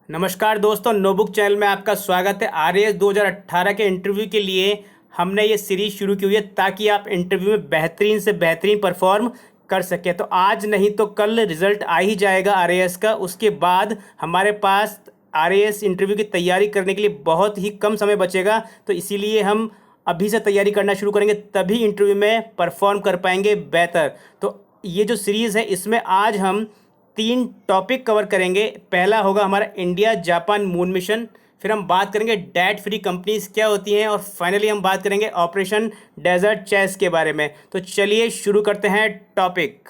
नमस्कार दोस्तों, नोबुक चैनल में आपका स्वागत है। आरएएस 2018 के इंटरव्यू के लिए हमने ये सीरीज शुरू की हुई है ताकि आप इंटरव्यू में बेहतरीन से बेहतरीन परफॉर्म कर सकें। तो आज नहीं तो कल रिजल्ट आ ही जाएगा आरएएस का। उसके बाद हमारे पास आरएएस इंटरव्यू की तैयारी करने के लिए बहुत ही कम समय बचेगा। तो इसीलिए हम अभी से तैयारी करना शुरू करेंगे, तभी इंटरव्यू में परफॉर्म कर पाएंगे बेहतर। तो ये जो सीरीज़ है इसमें आज हम 3 टॉपिक कवर करेंगे। पहला होगा हमारा इंडिया जापान मून मिशन, फिर हम बात करेंगे डेट फ्री कंपनीज क्या होती हैं, और फाइनली हम बात करेंगे ऑपरेशन डेजर्ट चेस के बारे में। तो चलिए शुरू करते हैं topic.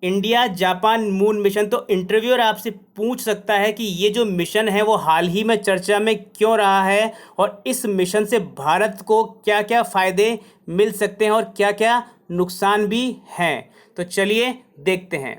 India Japan moon mission. तो इंटरव्यूअर आपसे पूछ सकता है कि ये जो मिशन है वो हाल ही में चर्चा में क्यों रहा है, और इस मिशन से भारत को क्या क्या फ़ायदे मिल सकते हैं और क्या क्या नुकसान भी हैं। तो चलिए देखते हैं।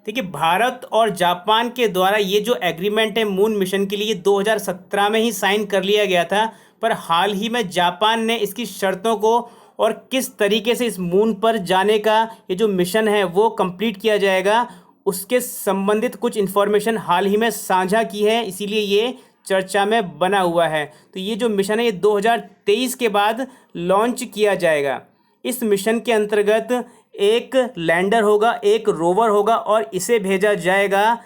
देखिए, भारत और जापान के द्वारा ये जो एग्रीमेंट है मून मिशन के लिए 2017 में ही साइन कर लिया गया था, पर हाल ही में जापान ने इसकी शर्तों को और किस तरीके से इस मून पर जाने का ये जो मिशन है वो कंप्लीट किया जाएगा, उसके संबंधित कुछ इन्फॉर्मेशन हाल ही में साझा की है, इसीलिए ये चर्चा में बना हुआ है। तो ये जो मिशन है ये 2023 के बाद लॉन्च किया जाएगा। इस मिशन के अंतर्गत एक लैंडर होगा, एक रोवर होगा, और इसे भेजा जाएगा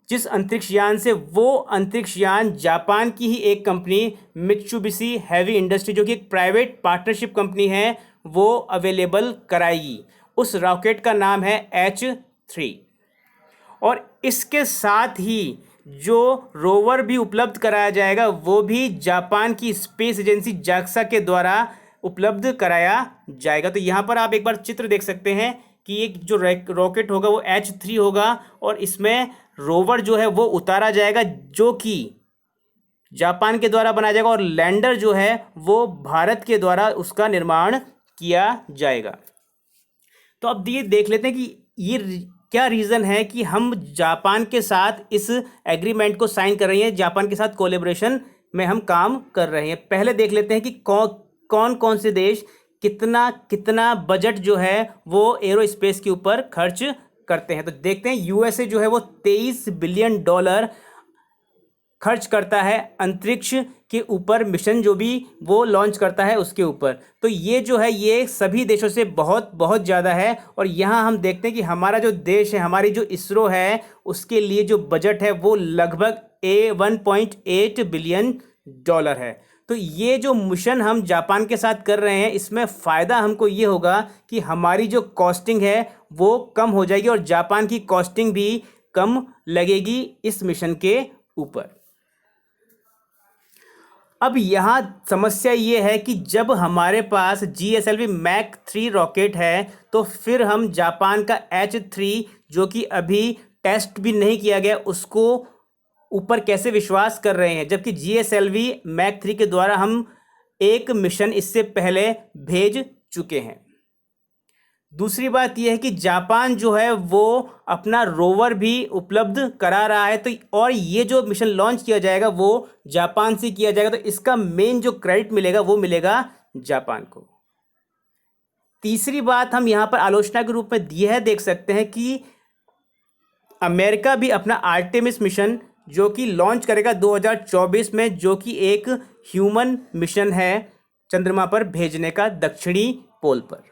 जिस अंतरिक्ष यान से, वो अंतरिक्ष यान जापान की ही एक कंपनी मित्सुबिशी हेवी इंडस्ट्री, जो कि एक प्राइवेट पार्टनरशिप कंपनी है, वो अवेलेबल कराएगी। उस रॉकेट का नाम है H3। और इसके साथ ही जो रोवर भी उपलब्ध कराया जाएगा वो भी जापान की स्पेस एजेंसी जाक्सा के द्वारा उपलब्ध कराया जाएगा। तो यहाँ पर आप एक बार चित्र देख सकते हैं कि एक जो रॉकेट होगा वो H3 होगा, और इसमें रोवर जो है वो उतारा जाएगा जो कि जापान के द्वारा बनाया जाएगा, और लैंडर जो है वो भारत के द्वारा उसका निर्माण किया जाएगा। तो अब ये देख लेते हैं कि ये क्या रीज़न है कि हम जापान के साथ इस एग्रीमेंट को साइन कर रहे हैं, जापान के साथ कोलेब्रेशन में हम काम कर रहे हैं। पहले देख लेते हैं कि कौन कौन से देश कितना कितना बजट जो है वो एरोस्पेस के ऊपर खर्च करते हैं। तो देखते हैं, यूएसए जो है वो $23 बिलियन खर्च करता है अंतरिक्ष के ऊपर, मिशन जो भी वो लॉन्च करता है उसके ऊपर। तो ये जो है ये सभी देशों से बहुत बहुत ज़्यादा है। और यहाँ हम देखते हैं कि हमारा जो देश है, हमारी जो इसरो है, उसके लिए जो बजट है वो लगभग $1.8 बिलियन है। तो ये जो मिशन हम जापान के साथ कर रहे हैं, इसमें फ़ायदा हमको ये होगा कि हमारी जो कॉस्टिंग है वो कम हो जाएगी, और जापान की कॉस्टिंग भी कम लगेगी इस मिशन के ऊपर। अब यहाँ समस्या ये है कि जब हमारे पास GSLV मैक 3 रॉकेट है, तो फिर हम जापान का H3 जो कि अभी टेस्ट भी नहीं किया गया, उसको ऊपर कैसे विश्वास कर रहे हैं, जबकि GSLV मैक 3 के द्वारा हम एक मिशन इससे पहले भेज चुके हैं। दूसरी बात यह है कि जापान जो है वो अपना रोवर भी उपलब्ध करा रहा है, तो और ये जो मिशन लॉन्च किया जाएगा वो जापान से किया जाएगा, तो इसका मेन जो क्रेडिट मिलेगा वो मिलेगा जापान को। तीसरी बात हम यहाँ पर आलोचना के रूप में यह देख सकते हैं कि अमेरिका भी अपना आर्टेमिस मिशन जो कि लॉन्च करेगा 2024 में, जो कि एक ह्यूमन मिशन है चंद्रमा पर भेजने का, दक्षिणी पोल पर।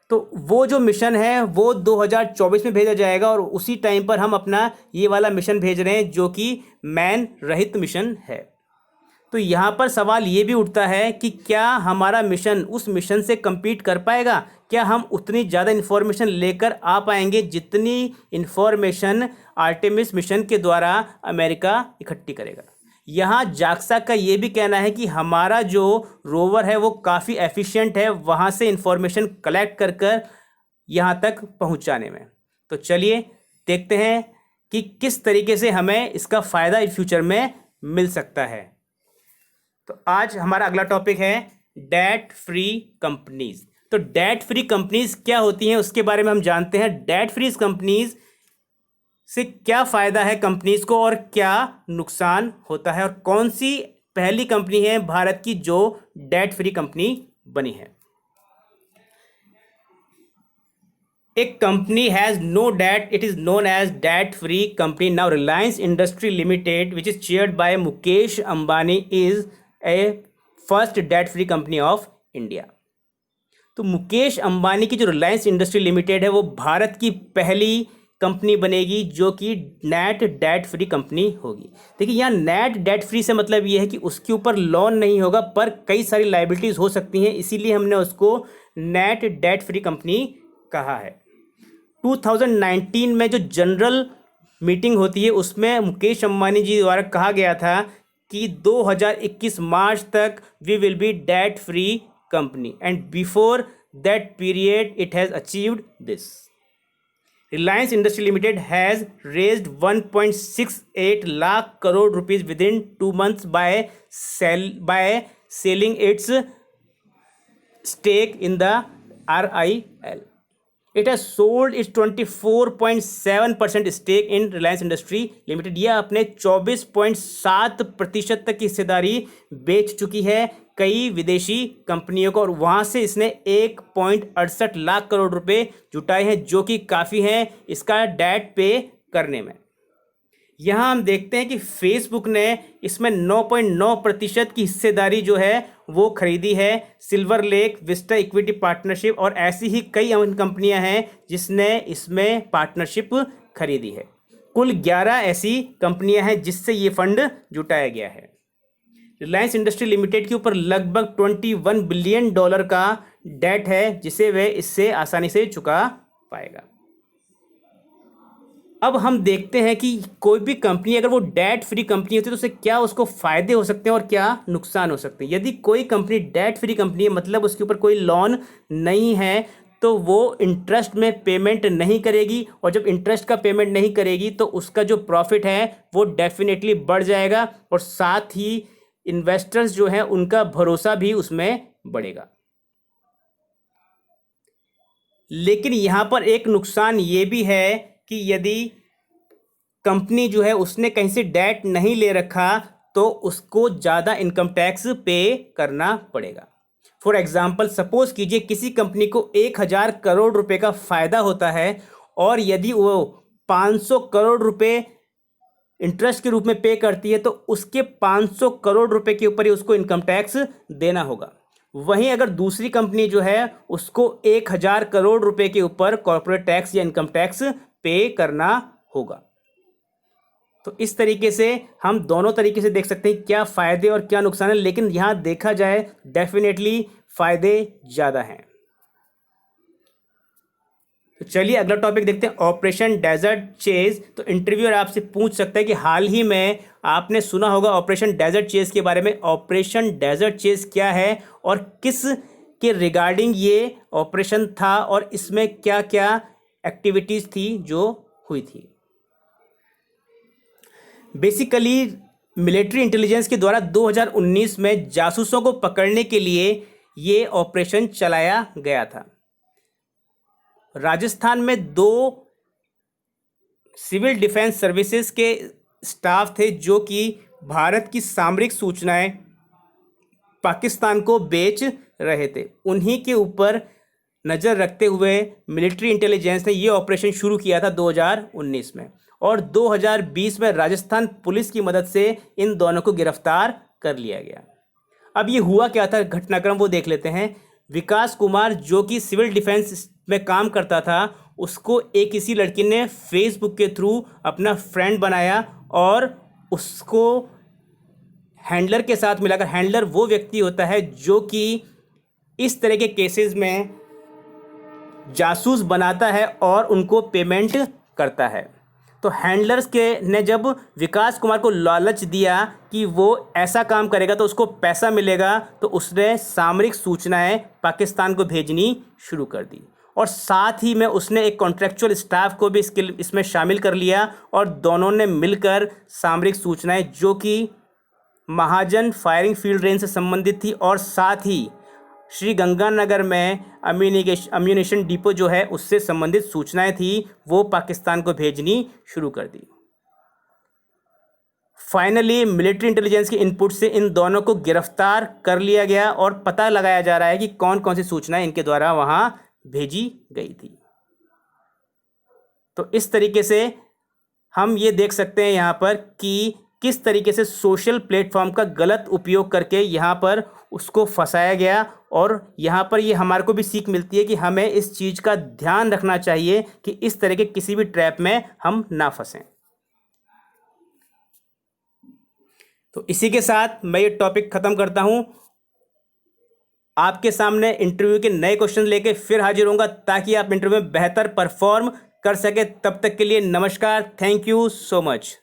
तो वो जो मिशन है वो 2024 में भेजा जाएगा, और उसी टाइम पर हम अपना ये वाला मिशन भेज रहे हैं जो कि मैन रहित मिशन है। तो यहाँ पर सवाल ये भी उठता है कि क्या हमारा मिशन उस मिशन से compete कर पाएगा, क्या हम उतनी ज़्यादा इन्फॉर्मेशन लेकर आ पाएंगे जितनी इन्फॉर्मेशन आर्टेमिस मिशन के द्वारा अमेरिका इकट्ठी करेगा। यहाँ जाक्सा का ये भी कहना है कि हमारा जो रोवर है वो काफ़ी एफिशिएंट है वहाँ से इंफॉर्मेशन कलेक्ट कर कर यहाँ तक पहुँचाने में। तो चलिए देखते हैं कि किस तरीके से हमें इसका फ़ायदा फ्यूचर में मिल सकता है। तो आज हमारा अगला टॉपिक है डेट फ्री कंपनीज। तो डेट फ्री कंपनीज क्या होती हैं उसके बारे में हम जानते हैं। डेट फ्री कंपनीज से क्या फ़ायदा है कंपनीज को और क्या नुकसान होता है, और कौन सी पहली कंपनी है भारत की जो डेट फ्री कंपनी बनी है। एक company has no debt, it is known as debt free company. Now Reliance industry limited which is chaired by Mukesh Ambani is a first debt free company of India. तो मुकेश अंबानी की जो रिलायंस इंडस्ट्री लिमिटेड है वो भारत की पहली कंपनी बनेगी जो कि नेट डेट फ्री कंपनी होगी. देखिए यहाँ नेट डेट फ्री से मतलब ये है कि उसके ऊपर लोन नहीं होगा पर कई सारी लाइबिलिटीज़ हो सकती हैं, इसीलिए हमने उसको नेट डेट फ्री कंपनी कहा है. 2019 में जो जनरल मीटिंग होती है उसमें मुकेश अंबानी जी द्वारा कहा गया था कि 2021 मार्च तक we will be debt free company and before that period it has achieved this. Reliance industry limited has raised 1.68 lakh crore rupees within 2 months by selling its stake in the RIL. It has sold its 24.7% stake in Reliance Industry Limited. यह अपने 24.7% तक की हिस्सेदारी बेच चुकी है कई विदेशी कंपनियों को और वहाँ से इसने 1.68 लाख करोड़ रुपए जुटाए हैं जो कि काफ़ी हैं इसका डेट पे करने में. यहाँ हम देखते हैं कि फेसबुक ने इसमें 9.9% की हिस्सेदारी जो है वो खरीदी है. Silver lake, Vista equity partnership और ऐसी ही कई कंपनियां हैं जिसने इसमें पार्टनरशिप खरीदी है. कुल 11 ऐसी कंपनियां हैं जिससे ये फंड जुटाया गया है. रिलायंस इंडस्ट्री लिमिटेड के ऊपर लगभग $21 बिलियन का डेट है जिसे वह इससे आसानी से चुका पाएगा. अब हम देखते हैं कि कोई भी कंपनी अगर वो डेट फ्री कंपनी होती है तो उससे क्या उसको फ़ायदे हो सकते हैं और क्या नुकसान हो सकते हैं. यदि कोई कंपनी डेट फ्री कंपनी है मतलब उसके ऊपर कोई लोन नहीं है तो वो इंटरेस्ट में पेमेंट नहीं करेगी और जब इंटरेस्ट का पेमेंट नहीं करेगी तो उसका जो प्रॉफिट है वो डेफिनेटली बढ़ जाएगा और साथ ही इन्वेस्टर्स जो हैं उनका भरोसा भी उसमें बढ़ेगा. लेकिन यहाँ पर एक नुकसान ये भी है कि यदि कंपनी जो है उसने कहीं से डेट नहीं ले रखा तो उसको ज़्यादा इनकम टैक्स पे करना पड़ेगा. फॉर एग्जांपल सपोज कीजिए किसी कंपनी को 1000 करोड़ रुपए का फ़ायदा होता है और यदि वो 500 करोड़ रुपए इंटरेस्ट के रूप में पे करती है तो उसके 500 करोड़ रुपए के ऊपर ही उसको इनकम टैक्स देना होगा. वहीं अगर दूसरी कंपनी जो है उसको 1000 करोड़ रुपए के ऊपर कॉर्पोरेट टैक्स या इनकम टैक्स पे करना होगा. तो इस तरीके से हम दोनों तरीके से देख सकते हैं क्या फ़ायदे और क्या नुकसान है, लेकिन यहाँ देखा जाए डेफिनेटली फ़ायदे ज़्यादा हैं. तो चलिए अगला टॉपिक देखते हैं, ऑपरेशन डेजर्ट चेज. तो इंटरव्यूअर आपसे पूछ सकता है कि हाल ही में आपने सुना होगा ऑपरेशन डेजर्ट चेज के बारे में. ऑपरेशन डेजर्ट चेज क्या है और किस के रिगार्डिंग ये ऑपरेशन था और इसमें क्या क्या एक्टिविटीज़ थी जो हुई थी. बेसिकली मिलिट्री इंटेलिजेंस के द्वारा 2019 में जासूसों को पकड़ने के लिए ये ऑपरेशन चलाया गया था. राजस्थान में 2 सिविल डिफेंस सर्विसेज के स्टाफ थे जो कि भारत की सामरिक सूचनाएं पाकिस्तान को बेच रहे थे. उन्हीं के ऊपर नज़र रखते हुए मिलिट्री इंटेलिजेंस ने ये ऑपरेशन शुरू किया था 2019 में और 2020 में राजस्थान पुलिस की मदद से इन दोनों को गिरफ्तार कर लिया गया. अब ये हुआ क्या था घटनाक्रम वो देख लेते हैं. विकास कुमार जो कि सिविल डिफेंस में काम करता था उसको एक किसी लड़की ने फेसबुक के थ्रू अपना फ्रेंड बनाया और उसको हैंडलर के साथ मिलाकर, हैंडलर वो व्यक्ति होता है जो कि इस तरह के केसेस में जासूस बनाता है और उनको पेमेंट करता है. तो हैंडलर्स के ने जब विकास कुमार को लालच दिया कि वो ऐसा काम करेगा तो उसको पैसा मिलेगा तो उसने सामरिक सूचनाएं पाकिस्तान को भेजनी शुरू कर दी और साथ ही में उसने एक कॉन्ट्रेक्चुअल स्टाफ को भी इसमें शामिल कर लिया और दोनों ने मिलकर सामरिक सूचनाएं जो कि महाजन फायरिंग फील्ड रेंज से संबंधित थी और साथ ही श्री गंगानगर में अम्यूनिशन डिपो जो है उससे संबंधित सूचनाएं थी वो पाकिस्तान को भेजनी शुरू कर दी. फाइनली मिलिट्री इंटेलिजेंस के इनपुट से इन दोनों को गिरफ्तार कर लिया गया और पता लगाया जा रहा है कि कौन कौन सी सूचनाएं इनके द्वारा वहां भेजी गई थी. तो इस तरीके से हम ये देख सकते हैं यहाँ पर कि किस तरीके से सोशल प्लेटफॉर्म का गलत उपयोग करके यहाँ पर उसको फंसाया गया, और यहाँ पर ये हमारे को भी सीख मिलती है कि हमें इस चीज़ का ध्यान रखना चाहिए कि इस तरह के किसी भी ट्रैप में हम ना फंसें। तो इसी के साथ मैं ये टॉपिक ख़त्म करता हूँ। आपके सामने इंटरव्यू के नए क्वेश्चन लेके फिर हाजिर होऊंगा ताकि आप इंटरव्यू में बेहतर परफॉर्म कर सके। तब तक के लिए नमस्कार, थैंक यू सो मच।